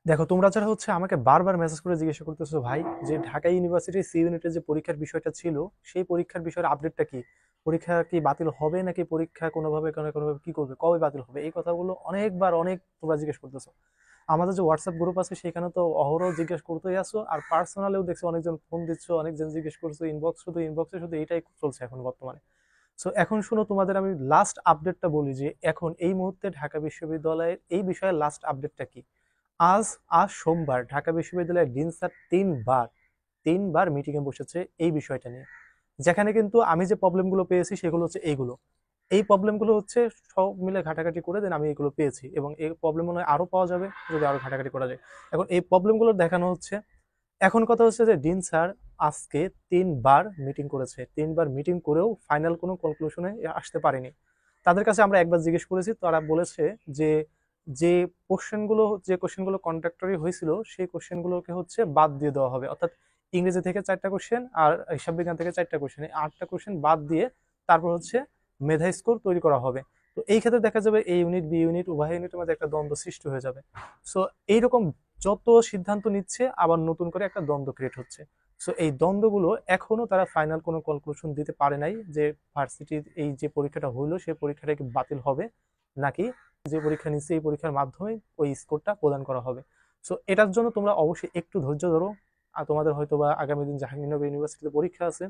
দেখো, তোমরা যারা হচ্ছে আমাকে বারবার মেসেজ করে জিজ্ঞাসা করতেছো ভাই, যে ঢাকা ইউনিভার্সিটির সি ইউনিটের যে পরীক্ষার বিষয়টা ছিল, সেই পরীক্ষার বিষয়ের আপডেটটা কি? পরীক্ষা কি বাতিল হবে, নাকি পরীক্ষা কোনোভাবে কোনোভাবে কি করবে, কবে বাতিল হবে, এই কথাগুলো অনেকবার অনেক তোমরা জিজ্ঞেস করতেছো। আমাদের যে হোয়াটসঅ্যাপ গ্রুপ আছে সেখানে তো অহরহ জিজ্ঞেস করতেই আসো, আর পার্সোনালেও দেখছি অনেকজন ফোন দিচ্ছ, অনেকজন জিজ্ঞেস করছো, ইনবক্সে শুধু এটাই চলছে এখন বর্তমানে। সো এখন শোনো, তোমাদের আমি লাস্ট আপডেটটা বলি যে এখন এই মুহূর্তে ঢাকা বিশ্ববিদ্যালয়ের এই বিষয়ে লাস্ট আপডেটটা কি। আজ আজ সোমবার ঢাকা বিশ্ববিদ্যালয়ের ডিন স্যার তিনবার মিটিং এ বসেছে এই বিষয়টা নিয়ে। যেখানে কিন্তু আমি যে প্রবলেমগুলো পেয়েছি সেগুলো হচ্ছে এইগুলো। এই প্রবলেমগুলো হচ্ছে সব মিলে ঘাটাঘাটি করে দেন আমি এগুলো পেয়েছি, এবং এই প্রবলেম মনে হয় আরো পাওয়া যাবে যদি আরো ঘাটাঘাটি করা যায়। এখন এই প্রবলেমগুলো দেখানো হচ্ছে। এখন কথা হচ্ছে যে ডিন স্যার আজকে তিনবার মিটিং করেছে, তিনবার মিটিং করেও ফাইনাল কোনো কনক্লুশনে আসতে পারেনি। তাদের কাছে আমরা একবার জিজ্ঞেস করেছি, তারা বলেছে যে যে কোশ্চেনগুলো কন্ট্রাক্টরি হয়েছিল সেই কোশ্চেনগুলোকে হচ্ছে বাদ দিয়ে দেওয়া হবে, অর্থাৎ ইংরেজি থেকে 4টা কোশ্চেন আর হিসাব বিজ্ঞান থেকে 4টা কোশ্চেন, এই 8টা কোশ্চেন বাদ দিয়ে তারপর হচ্ছে মেধা স্কোর তৈরি করা হবে। তো এই ক্ষেত্রে দেখা যাবে এই ইউনিট বি ইউনিট উভয় ইউনিটের মধ্যে একটা দ্বন্দ্ব সৃষ্টি হয়ে যাবে। সো এইরকম যত সিদ্ধান্ত নিচ্ছে আবার নতুন করে একটা দ্বন্দ্ব ক্রিয়েট হচ্ছে। সো এই দ্বন্দ্বগুলো এখনো তারা ফাইনাল কোনো কনক্লুশন দিতে পারে নাই যে ভার্সিটির এই যে পরীক্ষাটা হইলো সেই পরীক্ষাটা কি বাতিল হবে, নাকি যে পরীক্ষা নিচ্ছে এই পরীক্ষার মাধ্যমে ওই স্কোরটা প্রদান করা হবে। সো এটার জন্য তোমরা অবশ্যই একটু ধৈর্য ধরো। আর তোমাদের হয়তো বা আগামী দিন জাহাঙ্গীরনগর ইউনিভার্সিটিতে পরীক্ষা আছে,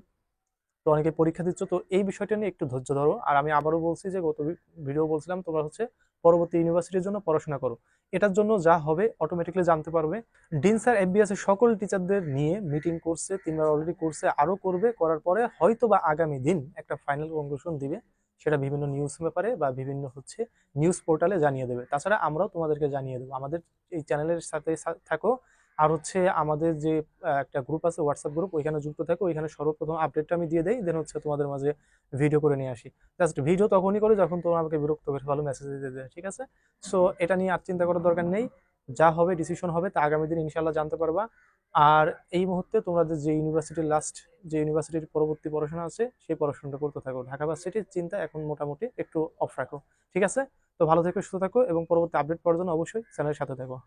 তো অনেকে পরীক্ষা দিচ্ছ, তো এই বিষয়টা নিয়ে একটু ধৈর্য ধরো। আর আমি আবারও বলছি যে গত ভিডিও বলছিলাম, তোমরা হচ্ছে পরবর্তী ইউনিভার্সিটির জন্য পড়াশোনা করো। এটার জন্য যা হবে অটোমেটিক্যালি জানতে পারবে। ডিন স্যার এফবিএস এর সকল টিচারদের নিয়ে মিটিং করছে, তিনবার অলরেডি করছে, আরো করবে, করার পরে হয়তো বা আগামী দিন একটা ফাইনাল কনক্লুশন দিবে। সেটা বিভিন্ন নিউজ পেপারে বা বিভিন্ন হচ্ছে নিউজ পোর্টালে জানিয়ে দেবে। তাছাড়া আমরাও তোমাদেরকে জানিয়ে দেবো। আমাদের এই চ্যানেলের সাথে থাকো। আর হচ্ছে আমাদের যে একটা গ্রুপ আছে, হোয়াটসঅ্যাপ গ্রুপ, ওইখানে যুক্ত থাকো। ওইখানে সর্বপ্রথম আপডেটটা আমি দিয়ে দেই, দেন হচ্ছে তোমাদের মাঝে ভিডিও করে নিয়ে আসি। জাস্ট ভিডিও তখনই করে যখন তোমরা আমাকে বিরক্ত করে ভালো মেসেজ দিয়ে দেবে, ঠিক আছে? সো এটা নিয়ে আর চিন্তা করার দরকার নেই। যা হবে ডিসিশন হবে তা আগামী দিন ইনশাল্লাহ জানতে পারবা। আর এই মুহূর্তে তোমাদের যে ইউনিভার্সিটির যে ইউনিভার্সিটির পরবর্তী পড়াশোনা আছে সেই পড়াশোনাটা করতে থাকো। ঢাকা ভার্সিটির চিন্তা এখন মোটামুটি একটু অফ রাখো, ঠিক আছে? তো ভালো থেকো, সুস্থ থাকো, এবং পরবর্তী আপডেট পাওয়ার জন্য অবশ্যই চ্যানেলের সাথে থাকো।